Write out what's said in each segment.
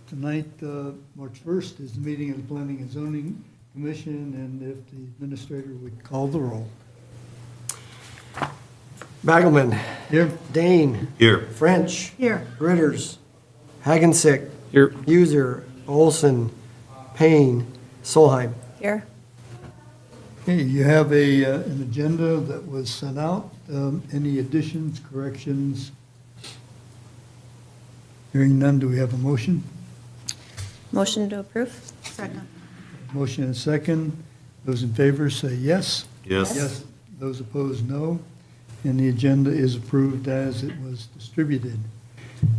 tonight, March 1st, is the meeting of the Planning and Zoning Commission, and if the administrator would call the roll. Bagelman. Here. Dane. Here. French. Here. Ritters. Hagensick. Here. User. Olson. Payne. Solheim. Here. Okay, you have an agenda that was sent out. Any additions, corrections? Hearing none, do we have a motion? Motion to approve? Second. Motion and second. Those in favor say yes. Yes. Yes. Those opposed, no. And the agenda is approved as it was distributed.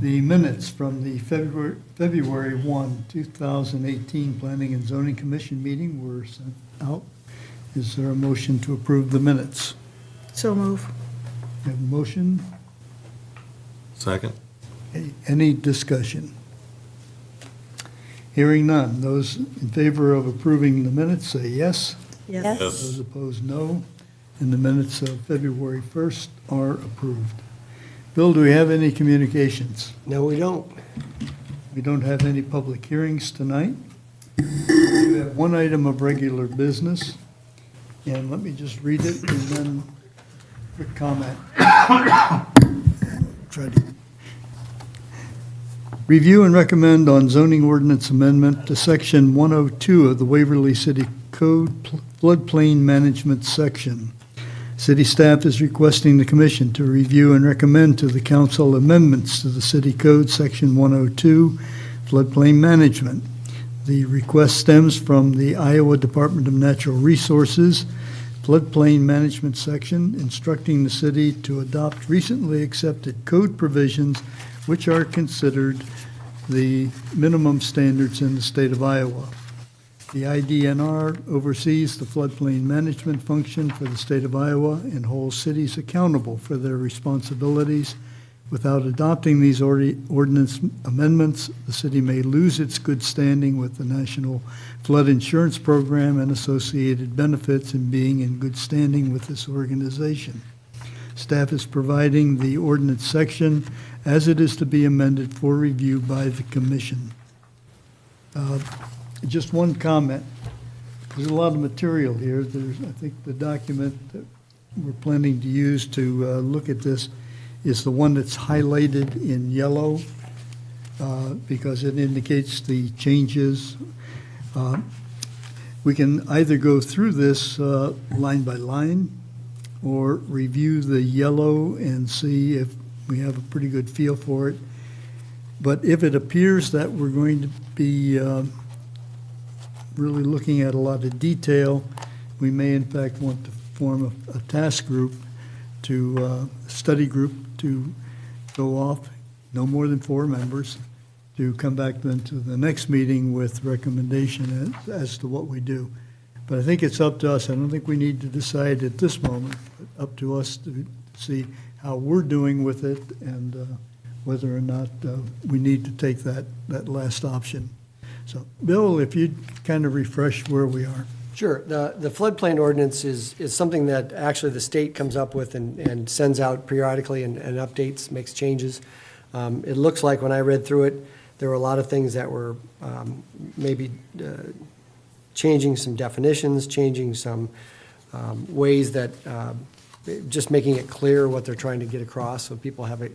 The minutes from the February 1, 2018 Planning and Zoning Commission meeting were sent out. Is there a motion to approve the minutes? So move. Have a motion? Second. Any discussion? Hearing none. Those in favor of approving the minutes say yes. Yes. Those opposed, no. And the minutes of February 1st are approved. Bill, do we have any communications? No, we don't. We don't have any public hearings tonight. We have one item of regular business, and let me just read it and then quick comment. Try to review and recommend on zoning ordinance amendment to section 102 of the Waverly City Code floodplain management section. City staff is requesting the commission to review and recommend to the council amendments to the city code section 102 floodplain management. The request stems from the Iowa Department of Natural Resources floodplain management section instructing the city to adopt recently accepted code provisions which are considered the minimum standards in the state of Iowa. The IDNR oversees the floodplain management function for the state of Iowa and holds cities accountable for their responsibilities. Without adopting these ordinance amendments, the city may lose its good standing with the National Flood Insurance Program and associated benefits in being in good standing with this organization. Staff is providing the ordinance section as it is to be amended for review by the commission. Just one comment. There's a lot of material here. I think the document that we're planning to use to look at this is the one that's highlighted in yellow because it indicates the changes. We can either go through this line by line or review the yellow and see if we have a pretty good feel for it. But if it appears that we're going to be really looking at a lot of detail, we may in fact want to form a task group to study group to go off, no more than 4 members, to come back then to the next meeting with recommendation as to what we do. But I think it's up to us. I don't think we need to decide at this moment, but up to us to see how we're doing with it and whether or not we need to take that last option. So, Bill, if you'd kind of refresh where we are. Sure. The floodplain ordinance is something that actually the state comes up with and sends out periodically and updates, makes changes. It looks like when I read through it, there were a lot of things that were maybe changing some definitions, changing some ways that just making it clear what they're trying to get across so people have it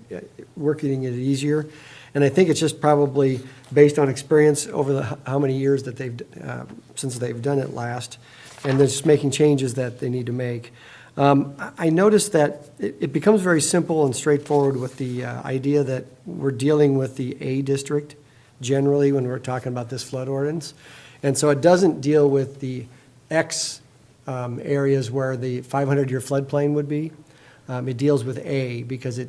working it easier. And I think it's just probably based on experience over how many years that they've since they've done it last, and they're just making changes that they need to make. I noticed that it becomes very simple and straightforward with the idea that we're dealing with the A district generally when we're talking about this flood ordinance. And so it doesn't deal with the X areas where the 500-year floodplain would be. It deals with A because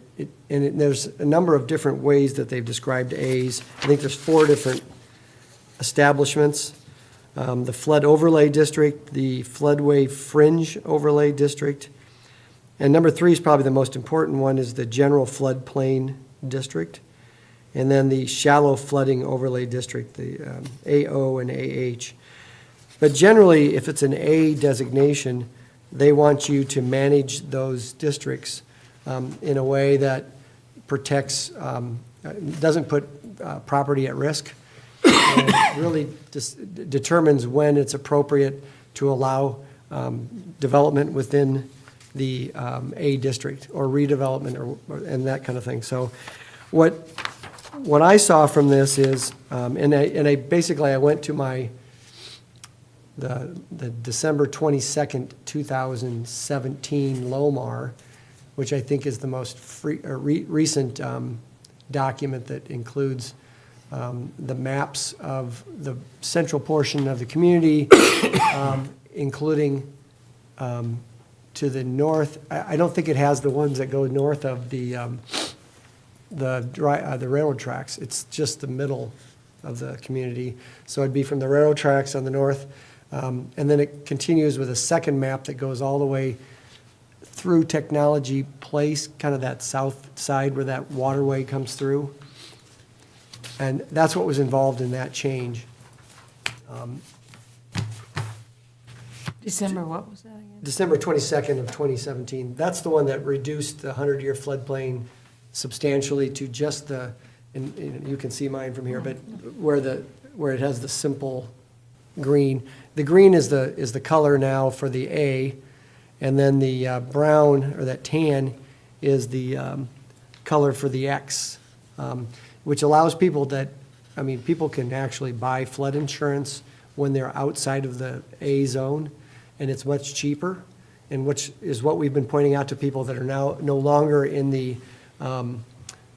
there's a number of different ways that they've described A's. I think there's 4 different establishments. The flood overlay district, the floodway fringe overlay district, and number 3 is probably the most important one, is the general floodplain district, and then the shallow flooding overlay district, the AO and AH. But generally, if it's an A designation, they want you to manage those districts in a way that protects, doesn't put property at risk. and really determines when it's appropriate to allow development within the A district or redevelopment and that kind of thing. So what I saw from this is, and I basically I went to the December 22nd, 2017 LOMAR, which I think is the most recent document that includes the maps of the central portion of the community, including to the north. I don't think it has the ones that go north of the railroad tracks. It's just the middle of the community. So it'd be from the railroad tracks on the north, and then it continues with a second map that goes all the way through Technology Place, kind of that south side where that waterway comes through. And that's what was involved in that change. December, what was that again? December 22nd of 2017. That's the one that reduced the 100-year floodplain substantially to just and you can see mine from here, but where it has the simple green. The green is the color now for the A, and then the brown, or that tan, is the color for the X, which allows people people can actually buy flood insurance when they're outside of the A zone, and it's much cheaper, and which is what we've been pointing out to people that are now no longer in the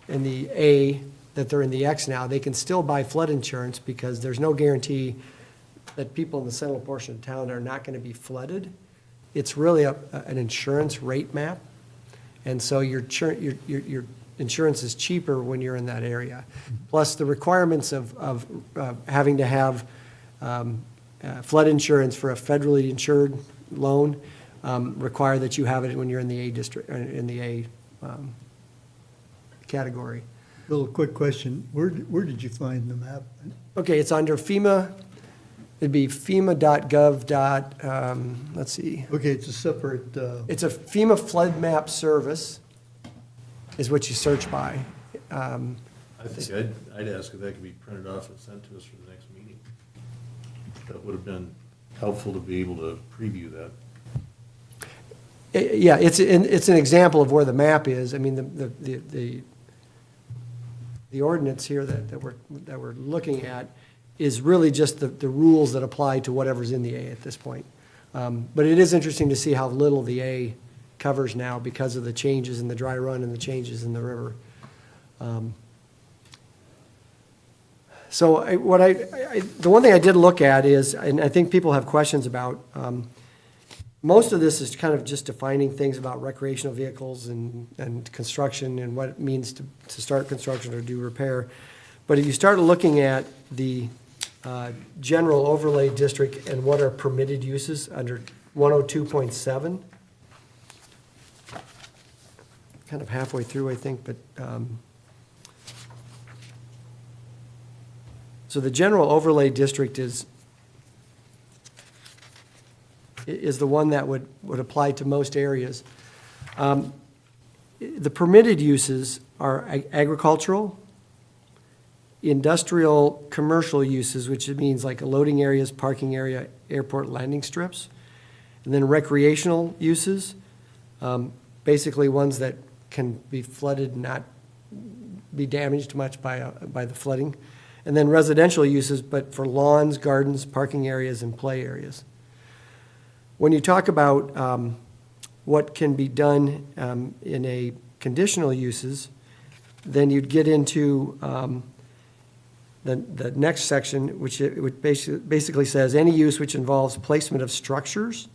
A, that they're in the X now. They can still buy flood insurance because there's no guarantee that people in the central portion of town are not going to be flooded. It's really an insurance rate map, and so your insurance is cheaper when you're in that area. Plus, the requirements of having to have flood insurance for a federally insured loan require that you have it when you're in the A district, in the A category. Bill, a quick question. Where did you find the map? Okay, it's under FEMA. It'd be FEMA.gov. Let's see. Okay, it's a separate, It's a FEMA flood map service, is what you search by. I think I'd ask if that could be printed off and sent to us for the next meeting. That would have been helpful to be able to preview that. Yeah, it's an example of where the map is. I mean, the ordinance here that we're looking at is really just the rules that apply to whatever's in the A at this point. But it is interesting to see how little the A covers now because of the changes in the dry run and the changes in the river. So the one thing I did look at is, and I think people have questions about, most of this is kind of just defining things about recreational vehicles and construction and what it means to start construction or do repair. But if you start looking at the general overlay district and what are permitted uses under 102.7, kind of halfway through, I think, but so the general overlay district is the one that would apply to most areas. The permitted uses are agricultural, industrial, commercial uses, which means like loading areas, parking area, airport landing strips, and then recreational uses, basically ones that can be flooded, not be damaged much by the flooding, and then residential uses, but for lawns, gardens, parking areas, and play areas. When you talk about what can be done in a conditional uses, then you'd get into the next section, which basically says any use which involves placement of structures,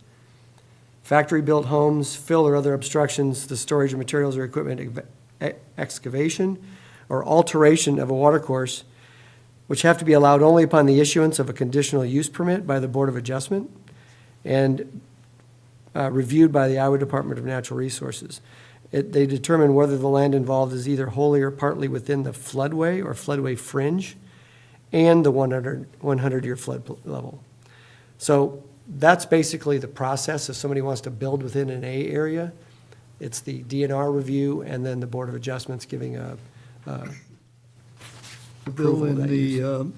factory-built homes, fill or other obstructions, the storage of materials or equipment, excavation, or alteration of a watercourse, which have to be allowed only upon the issuance of a conditional use permit by the Board of Adjustment and reviewed by the Iowa Department of Natural Resources. They determine whether the land involved is either wholly or partly within the floodway or floodway fringe and the 100-year flood level. So that's basically the process. If somebody wants to build within an A area, it's the DNR review and then the Board of Adjustments giving a Bill, approval of in that use.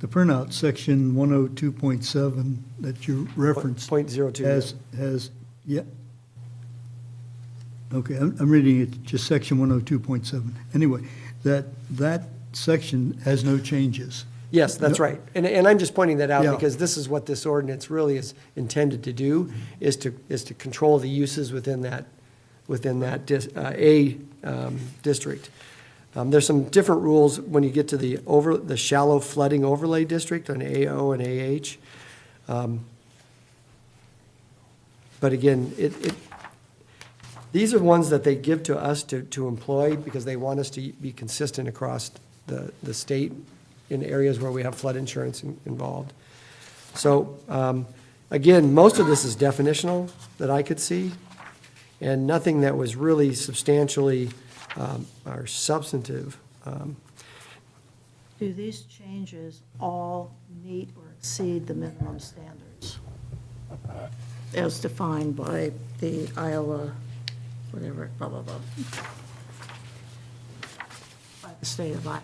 the printout, section 102.7 that you referenced. .02. Has, yeah. Okay, I'm reading it, just section 102.7. Anyway, that section has no changes. Yes, that's No. right. And I'm just pointing that out Yeah. because this is what this ordinance really is intended to do, is to control the uses within that district. There's some different rules when you get to the shallow flooding overlay district on AO and AH. But again, these are ones that they give to us to employ because they want us to be consistent across the state in areas where we have flood insurance involved. So, again, most of this is definitional that I could see, and nothing that was really substantially or substantive. Do these changes all meet or exceed the minimum standards as defined by the Iowa, whatever, blah, blah, blah, by the state of Iowa?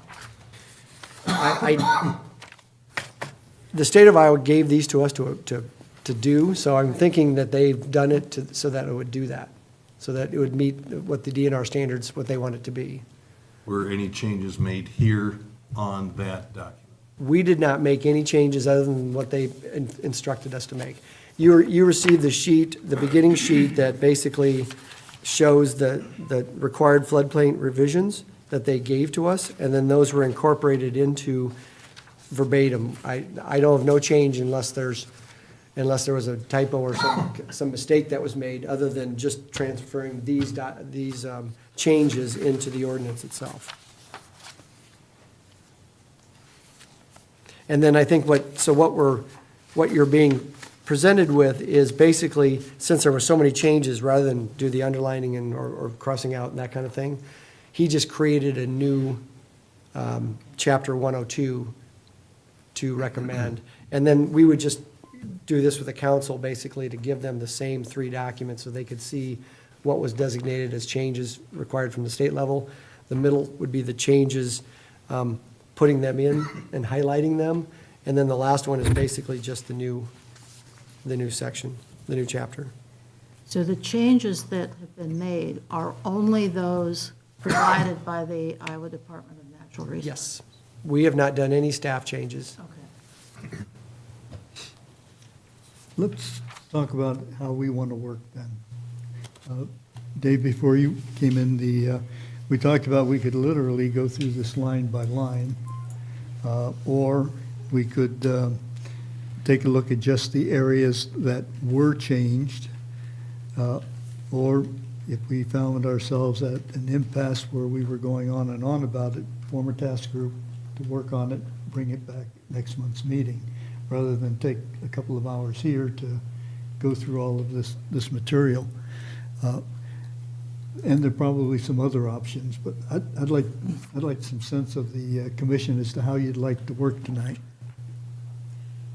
The state of Iowa gave these to us to do, so I'm thinking that they've done it so that it would do that, so that it would meet what the DNR standards, what they want it to be. Were any changes made here on that document? We did not make any changes other than what they instructed us to make. You received the sheet, the beginning sheet that basically shows the required floodplain revisions that they gave to us, and then those were incorporated into verbatim. I know of no change unless there was a typo or some mistake that was made, other than just transferring these changes into the ordinance itself. And then I think what you're being presented with is basically, since there were so many changes, rather than do the underlining or crossing out and that kind of thing, he just created a new chapter 102 to recommend. And then we would just do this with the council, basically, to give them the same 3 documents so they could see what was designated as changes required from the state level. The middle would be the changes, putting them in and highlighting them. And then the last one is basically just the new section, the new chapter. So the changes that have been made are only those provided by the Iowa Department of Natural Resources? Yes. We have not done any staff changes. Okay. Let's talk about how we want to work then. Dave, before you came in, we talked about we could literally go through this line by line, or we could take a look at just the areas that were changed, or if we found ourselves at an impasse where we were going on and on about it, form a task group to work on it, bring it back next month's meeting, rather than take a couple of hours here to go through all of this material. And there are probably some other options, but I'd like some sense of the commission as to how you'd like to work tonight.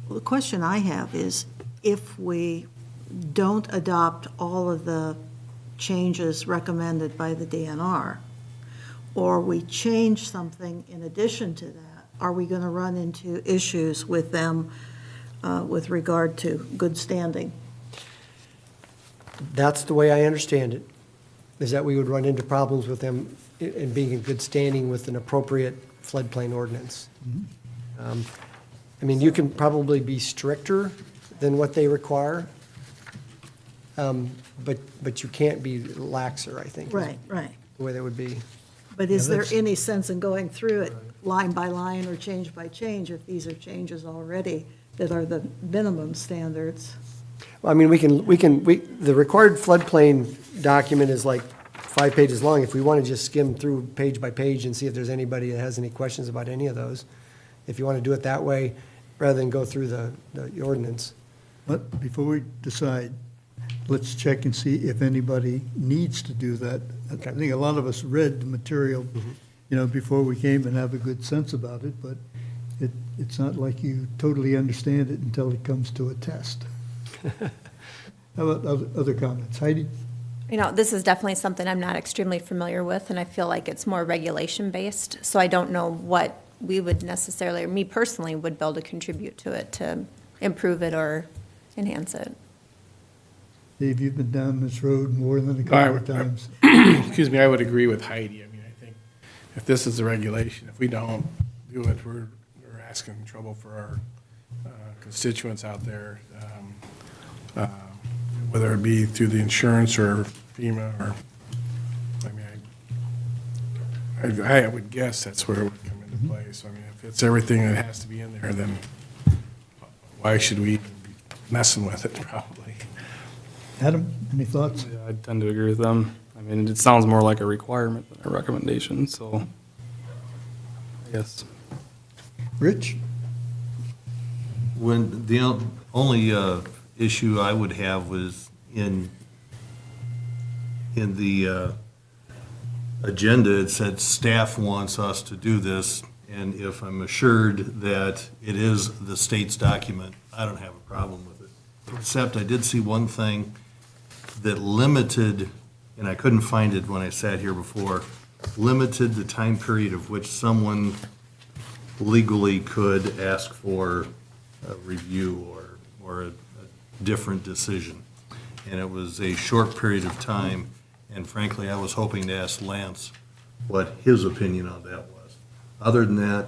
Well, the question I have is, if we don't adopt all of the changes recommended by the DNR, or we change something in addition to that, are we going to run into issues with them with regard to good standing? That's the way I understand it, is that we would run into problems with them in being in good standing with an appropriate floodplain ordinance. I mean, you can probably be stricter than what they require, but you can't be laxer, I think. is Right. The way that would be. But is Yeah, there that's- any sense in going through it line by line or change by change if these are changes already that are the minimum standards? Well, I mean, the required floodplain document is like 5 pages long. If we want to just skim through page by page and see if there's anybody that has any questions about any of those, if you want to do it that way, rather than go through the ordinance. But before we decide, let's check and see if anybody needs to do that. I Okay. think a lot of us read the material, before we came and have a good sense about it, but it's not like you totally understand it until it comes to a test. How about other comments? Heidi? This is definitely something I'm not extremely familiar with, and I feel like it's more regulation-based, so I don't know what we would necessarily, or me personally, would be able to contribute to it to improve it or enhance it. Dave, you've been down this road more than a couple of times. Excuse me, I would agree with Heidi. I mean, I think if this is a regulation, if we don't do it, we're asking trouble for our constituents out there, whether it be through the insurance or FEMA or, I mean, I would guess that's where it would come into play. So, I mean, if it's everything that has to be in there, then why should we even be messing with it, probably? Adam, any thoughts? Yeah, I tend to agree with them. I mean, it sounds more like a requirement than a recommendation, so I guess. Rich? When, the only issue I would have was in the agenda, it said staff wants us to do this, and if I'm assured that it is the state's document, I don't have a problem with it. Except I did see one thing that limited, and I couldn't find it when I sat here before, limited the time period of which someone legally could ask for a review or a different decision. And it was a short period of time, and frankly, I was hoping to ask Lance what his opinion on that was. Other than that,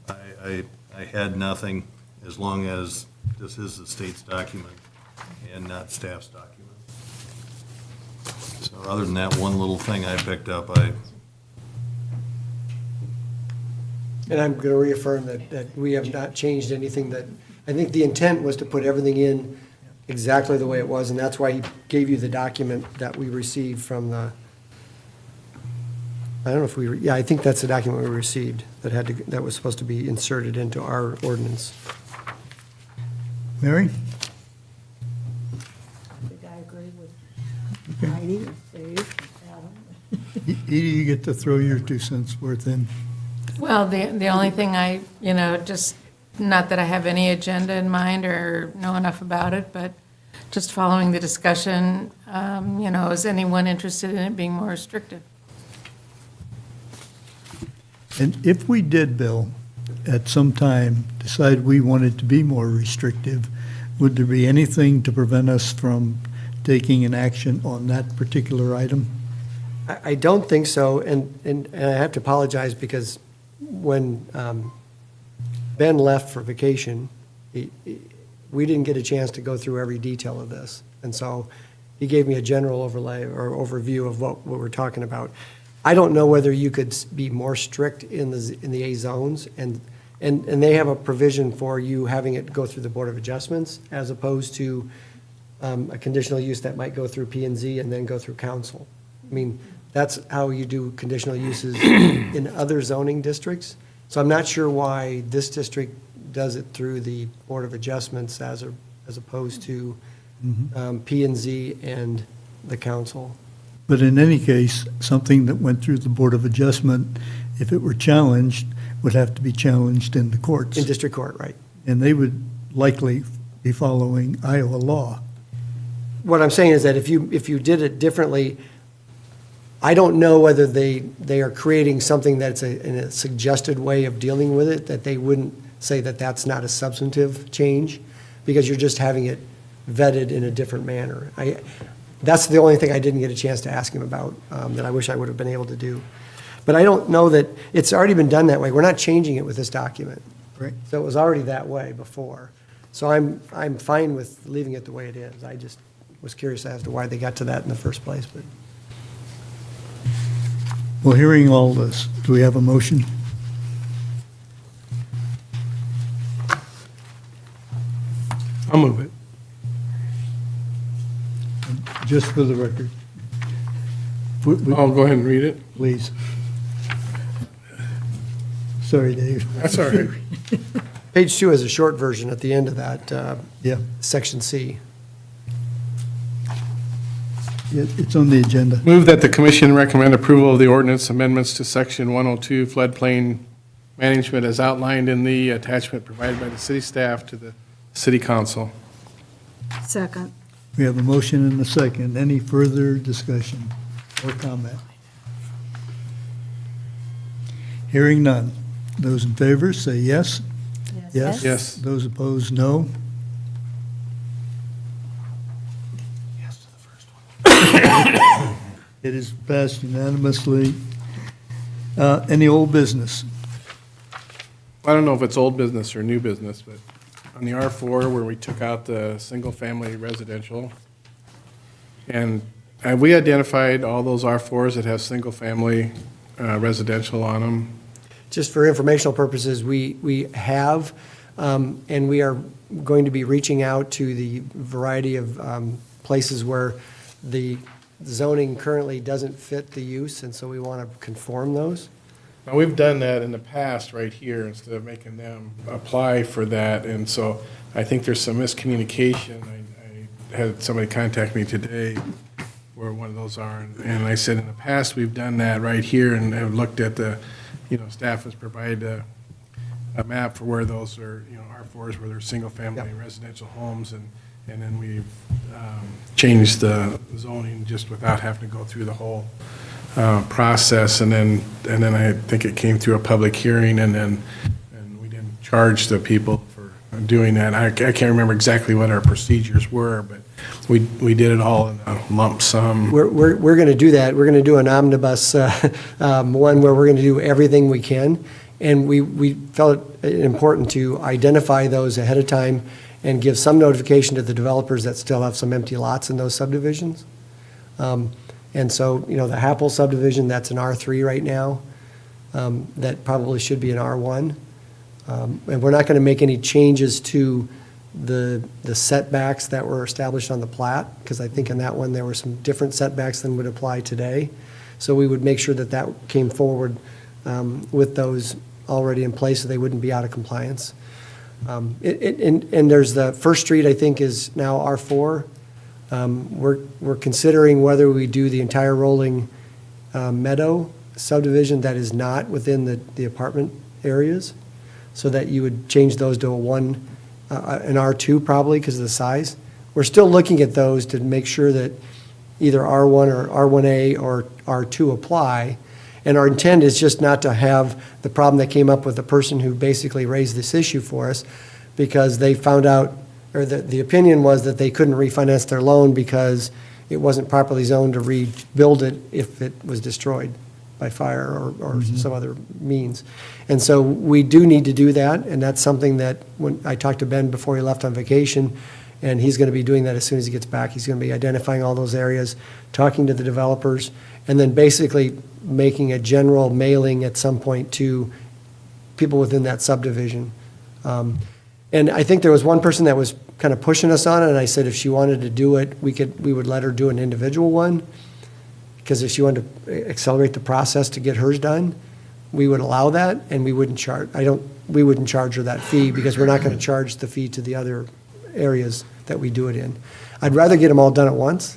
I had nothing, as long as this is the state's document and not staff's document. So other than that one little thing I picked up, And I'm going to reaffirm that we have not changed anything. That, I think the intent was to put everything in exactly the way it was, and that's why he gave you the document that we received from the, I don't know if we, yeah, I think that's the document we received that was supposed to be inserted into our ordinance. Mary? Did I agree with Heidi, Dave, Adam? Edie, you get to throw your 2 cents worth in. Well, the only thing I, just, not that I have any agenda in mind or know enough about it, but just following the discussion, is anyone interested in it being more restrictive? And if we did, Bill, at some time, decide we wanted to be more restrictive, would there be anything to prevent us from taking an action on that particular item? I don't think so, and I have to apologize because when Ben left for vacation, we didn't get a chance to go through every detail of this. And so he gave me a general overlay or overview of what we're talking about. I don't know whether you could be more strict in the A zones, and they have a provision for you having it go through the Board of Adjustments as opposed to a conditional use that might go through P and Z and then go through council. I mean, that's how you do conditional uses in other zoning districts. So I'm not sure why this district does it through the Board of Adjustments as opposed to P and Z and the council. But in any case, something that went through the Board of Adjustment, if it were challenged, would have to be challenged in the courts. In district court, right. And they would likely be following Iowa law. What I'm saying is that if you did it differently, I don't know whether they are creating something that's in a suggested way of dealing with it, that they wouldn't say that that's not a substantive change, because you're just having it vetted in a different manner. That's the only thing I didn't get a chance to ask him about, that I wish I would have been able to do. But I don't know that, it's already been done that way. We're not changing it with this document. Right. So it was already that way before. So I'm fine with leaving it the way it is. I just was curious as to why they got to that in the first place, but. Well, hearing all this, do we have a motion? I'll move it. Just for the record. I'll go ahead and read it. Please. Sorry, Dave. That's all right. Page 2 has a short version at the end of that, Yeah, section C. it's on the agenda. Move that the commission recommend approval of the ordinance amendments to section 102 floodplain management as outlined in the attachment provided by the city staff to the city council. Second. We have a motion and a second. Any further discussion or comment? Hearing none. Those in favor, say yes. Yes. Yes. Those opposed, no. Yes to the first one. It is passed unanimously. Any old business? I don't know if it's old business or new business, but on the R4 where we took out the single-family residential, and we identified all those R4s that have single-family residential on them. Just for informational purposes, we have, and we are going to be reaching out to the variety of places where the zoning currently doesn't fit the use, and so we want to conform those. Now, we've done that in the past right here instead of making them apply for that, and so I think there's some miscommunication. I had somebody contact me today where one of those are, and I said in the past, we've done that right here and have looked at the, staff has provided a map for where those are, R4s, where they're single-family residential homes, and then we've changed the zoning just without having to go through the whole process, and then I think it came through a public hearing, and we didn't charge the people for doing that. I can't remember exactly what our procedures were, but we did it all in a lump sum. We're going to do that. We're going to do an omnibus one where we're going to do everything we can, and we felt it important to identify those ahead of time and give some notification to the developers that still have some empty lots in those subdivisions. And so, the Happel subdivision, that's an R3 right now, that probably should be an R1. And we're not going to make any changes to the setbacks that were established on the plat, because I think in that one, there were some different setbacks than would apply today. So we would make sure that that came forward with those already in place, so they wouldn't be out of compliance. And there's the First Street, I think, is now R4. We're considering whether we do the entire rolling meadow subdivision that is not within the apartment areas, so that you would change those to an R2 probably because of the size. We're still looking at those to make sure that either R1 or R1A or R2 apply. And our intent is just not to have the problem that came up with the person who basically raised this issue for us, because they found out, or the opinion was that they couldn't refinance their loan because it wasn't properly zoned to rebuild it if it was destroyed by fire or some other means. And so we do need to do that, and that's something that when I talked to Ben before he left on vacation, and he's going to be doing that as soon as he gets back. He's going to be identifying all those areas, talking to the developers, and then basically making a general mailing at some point to people within that subdivision. And I think there was one person that was kind of pushing us on it, and I said if she wanted to do it, we would let her do an individual one, because if she wanted to accelerate the process to get hers done, we would allow that, and we wouldn't charge her that fee, because we're not going to charge the fee to the other areas that we do it in. I'd rather get them all done at once.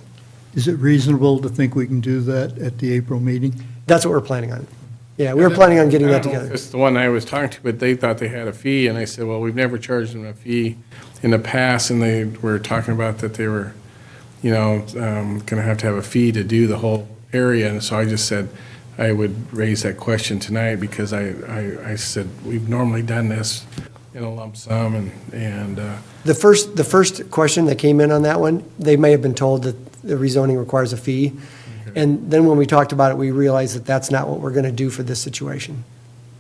Is it reasonable to think we can do that at the April meeting? That's what we're planning on. Yeah, we were planning on getting that I don't know if together. it's the one I was talking to, but they thought they had a fee, and I said, well, we've never charged them a fee in the past, and they were talking about that they were, going to have a fee to do the whole area, and so I just said I would raise that question tonight, because I said, we've normally done this in a lump sum, and The first question that came in on that one, they may have been told that the rezoning requires a fee. And then when we talked about it, we realized that that's not what we're going to do for this situation.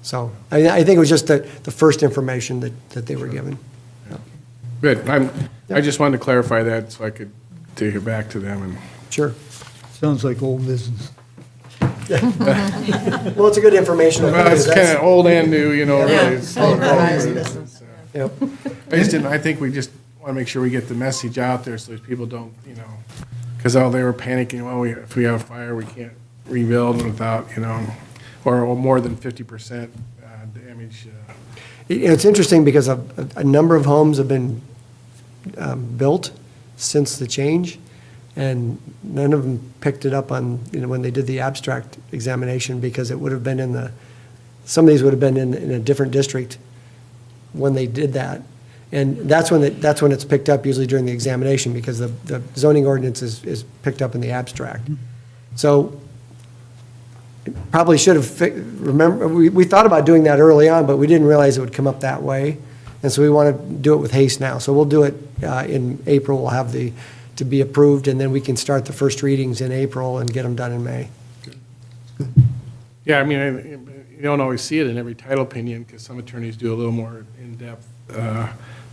So I think it was just the first information that they were given. good. I just wanted to clarify that so I could take it back to them. And Sure. Sounds like old business. Well, it's a good informational. well, it's kind of old and new, really. It's- Yep. I think we just want to make sure we get the message out there so that people don't, because they were panicking, well, if we have a fire, we can't rebuild without, or more than 50% damage. It's interesting because a number of homes have been built since the change, and none of them picked it up on, when they did the abstract examination, because it would have been some of these would have been in a different district when they did that. And that's when it's picked up, usually during the examination, because the zoning ordinance is picked up in the abstract. So Probably should have, remember, we thought about doing that early on, but we didn't realize it would come up that way. And so we want to do it with haste now. So we'll do it in April. We'll have to be approved, and then we can start the first readings in April and get them done in May. Yeah, I mean, you don't always see it in every title opinion, because some attorneys do a little more in-depth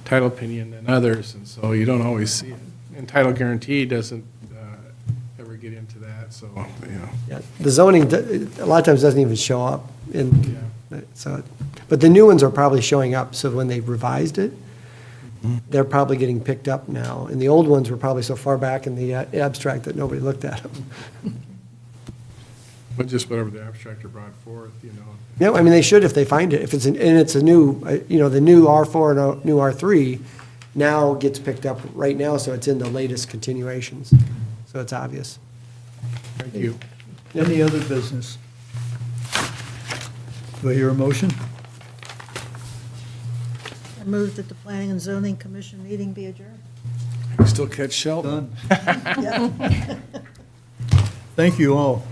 title opinion than others, and so you don't always see it. And title guarantee doesn't ever get into that, so, you know. Yeah, the zoning, a lot of times doesn't even show up in, Yeah. so, but the new ones are probably showing up, so when they revised it, they're probably getting picked up now. And the old ones were probably so far back in the abstract that nobody looked at them. But just whatever the abstractor brought forth, you know. Yeah, I mean, they should if they find it. If it's, and it's a new, the new R4 and new R3 now gets picked up right now, so it's in the latest continuations. So it's obvious. Thank you. Any other business? Do I hear a motion? I move that the Planning and Zoning Commission meeting be adjourned. You still catch Sheldon? Done. Yeah. Thank you all.